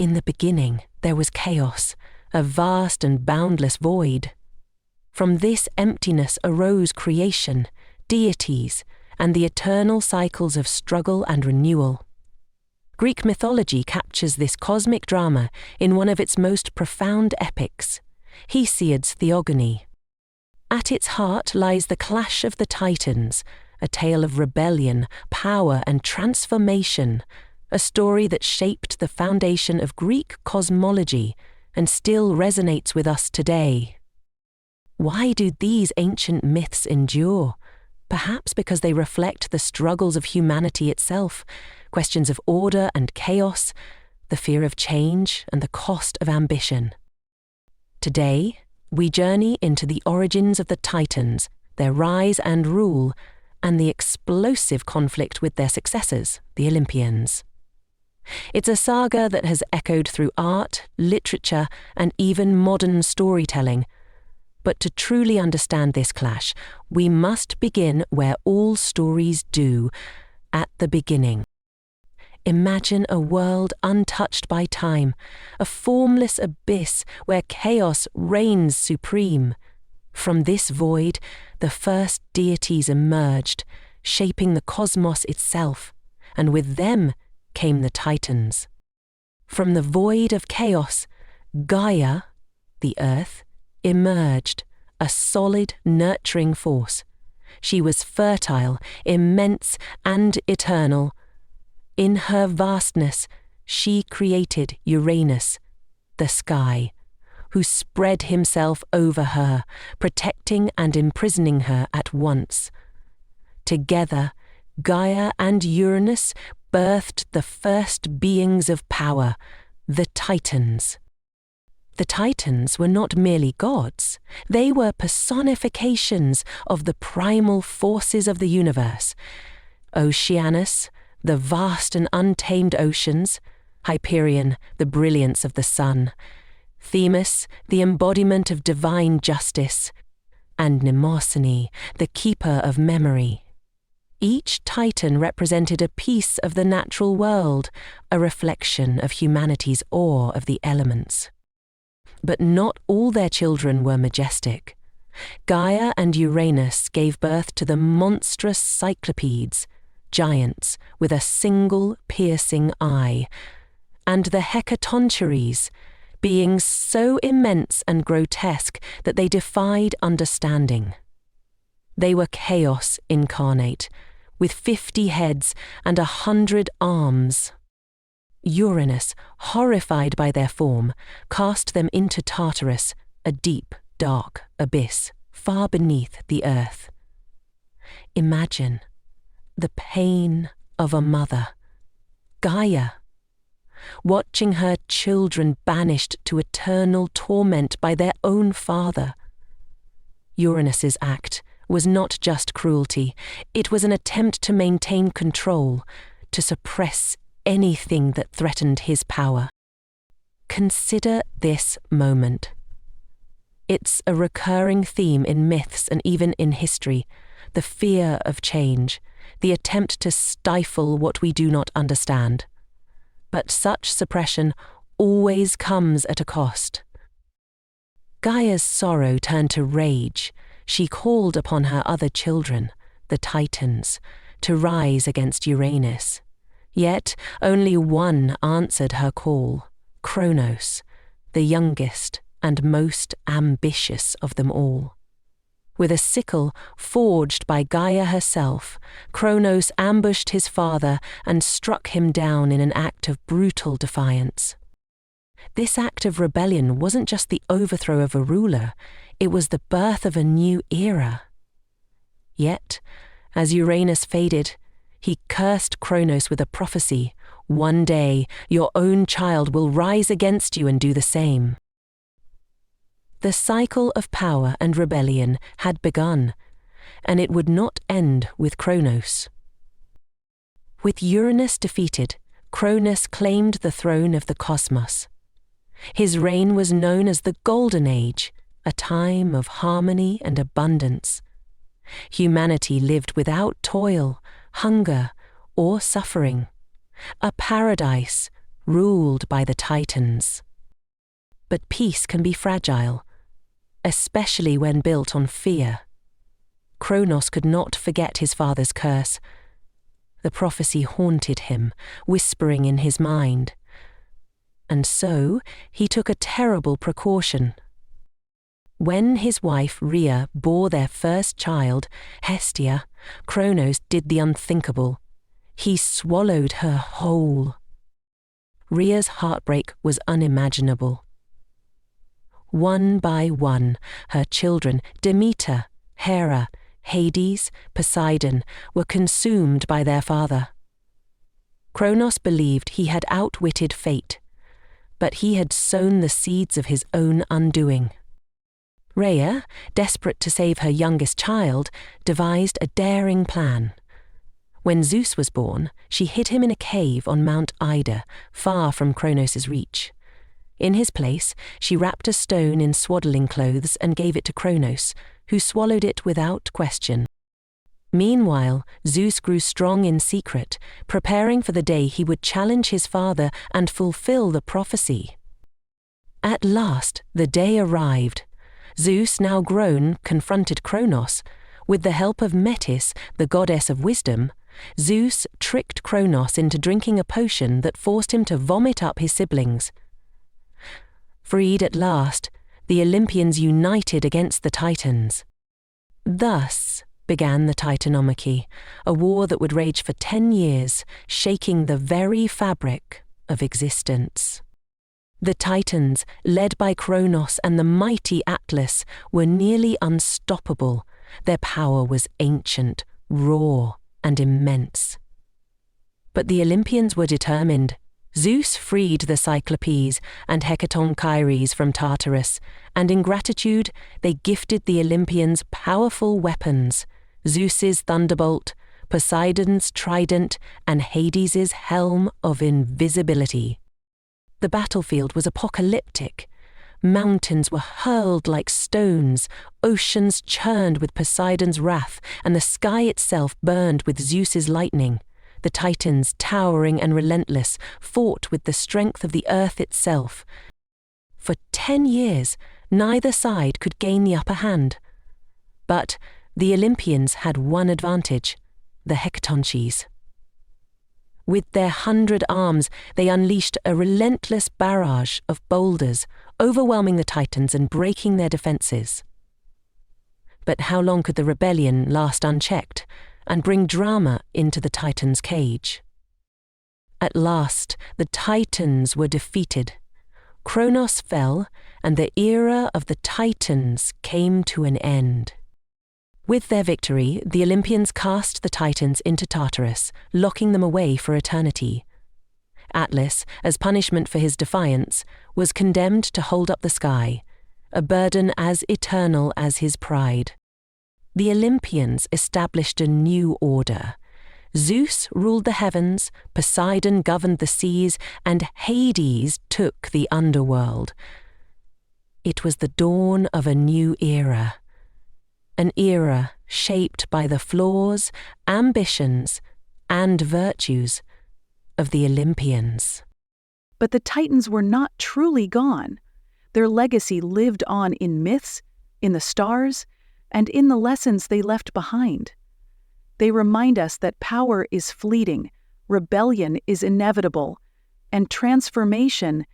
In the beginning, there was chaos, a vast and boundless void. From this emptiness arose creation, deities, and the eternal cycles of struggle and renewal. Greek mythology captures this cosmic drama in one of its most profound epics, Hesiod's Theogony. At its heart lies the clash of the Titans, a tale of rebellion, power, and transformation, a story that shaped the foundation of Greek cosmology and still resonates with us today. Why do these ancient myths endure? Perhaps because they reflect the struggles of humanity itself, questions of order and chaos, the fear of change, and the cost of ambition. Today, we journey into the origins of the Titans, their rise and rule, and the explosive conflict with their successors, the Olympians. It's a saga that has echoed through art, literature, and even modern storytelling. But to truly understand this clash, we must begin where all stories do, at the beginning. Imagine a world untouched by time, a formless abyss where chaos reigns supreme. From this void, the first deities emerged, shaping the cosmos itself, and with them came the Titans. From the void of chaos, Gaia, the earth, emerged, a solid, nurturing force. She was fertile, immense, and eternal. In her vastness, she created Uranus, the sky, who spread himself over her, protecting and imprisoning her at once. Together, Gaia and Uranus birthed the first beings of power, the Titans. The Titans were not merely gods, they were personifications of the primal forces of the universe. Oceanus, the vast and untamed oceans; Hyperion, the brilliance of the sun; Themis, the embodiment of divine justice; and Mnemosyne, the keeper of memory. Each Titan represented a piece of the natural world, a reflection of humanity's awe of the elements. But not all their children were majestic. Gaia and Uranus gave birth to the monstrous Cyclopes, giants with a single piercing eye, and the Hecatoncheires, beings so immense and grotesque that they defied understanding. They were chaos incarnate, with 50 heads and 100 arms. Uranus, horrified by their form, cast them into Tartarus, a deep, dark abyss, far beneath the earth. Imagine the pain of a mother, Gaia, watching her children banished to eternal torment by their own father. Uranus's act was not just cruelty, it was an attempt to maintain control, to suppress anything that threatened his power. Consider this moment. It's a recurring theme in myths and even in history, the fear of change, the attempt to stifle what we do not understand. But such suppression always comes at a cost. Gaia's sorrow turned to rage. She called upon her other children, the Titans, to rise against Uranus. Yet only one answered her call, Kronos, the youngest and most ambitious of them all. With a sickle forged by Gaia herself, Kronos ambushed his father and struck him down in an act of brutal defiance. This act of rebellion wasn't just the overthrow of a ruler, it was the birth of a new era. Yet, as Uranus faded, he cursed Kronos with a prophecy: one day your own child will rise against you and do the same. The cycle of power and rebellion had begun, and it would not end with Kronos. With Uranus defeated, Kronos claimed the throne of the cosmos. His reign was known as the Golden Age, a time of harmony and abundance. Humanity lived without toil, hunger, or suffering. A paradise ruled by the Titans. But peace can be fragile, especially when built on fear. Kronos could not forget his father's curse. The prophecy haunted him, whispering in his mind. And so he took a terrible precaution. When his wife Rhea bore their first child, Hestia, Kronos did the unthinkable. He swallowed her whole. Rhea's heartbreak was unimaginable. One by one, her children, Demeter, Hera, Hades, Poseidon, were consumed by their father. Kronos believed he had outwitted fate, but he had sown the seeds of his own undoing. Rhea, desperate to save her youngest child, devised a daring plan. When Zeus was born, she hid him in a cave on Mount Ida, far from Kronos' reach. In his place, she wrapped a stone in swaddling clothes and gave it to Kronos, who swallowed it without question. Meanwhile, Zeus grew strong in secret, preparing for the day he would challenge his father and fulfill the prophecy. At last, the day arrived. Zeus, now grown, confronted Kronos. With the help of Metis, the goddess of wisdom, Zeus tricked Kronos into drinking a potion that forced him to vomit up his siblings. Freed at last, the Olympians united against the Titans. Thus began the Titanomachy, a war that would rage for 10 years, shaking the very fabric of existence. The Titans, led by Kronos and the mighty Atlas, were nearly unstoppable. Their power was ancient, raw, and immense. But the Olympians were determined. Zeus freed the Cyclopes and Hecatoncheires from Tartarus, and in gratitude they gifted the Olympians powerful weapons: Zeus's thunderbolt, Poseidon's trident, and Hades' helm of invisibility. The battlefield was apocalyptic. Mountains were hurled like stones, oceans churned with Poseidon's wrath, and the sky itself burned with Zeus's lightning. The Titans, towering and relentless, fought with the strength of the earth itself. For 10 years, neither side could gain the upper hand. But the Olympians had one advantage: the Hecatoncheires. With their 100 arms, they unleashed a relentless barrage of boulders, overwhelming the Titans and breaking their defenses. But how long could the rebellion last unchecked and bring drama into the Titans' cage? At last, the Titans were defeated. Kronos fell, and the era of the Titans came to an end. With their victory, the Olympians cast the Titans into Tartarus, locking them away for eternity. Atlas, as punishment for his defiance, was condemned to hold up the sky, a burden as eternal as his pride. The Olympians established a new order. Zeus ruled the heavens, Poseidon governed the seas, and Hades took the underworld. It was the dawn of a new era. An era shaped by the flaws, ambitions, and virtues of the Olympians. But the Titans were not truly gone. Their legacy lived on in myths, in the stars, and in the lessons they left behind. They remind us that power is fleeting, rebellion is inevitable, and transformation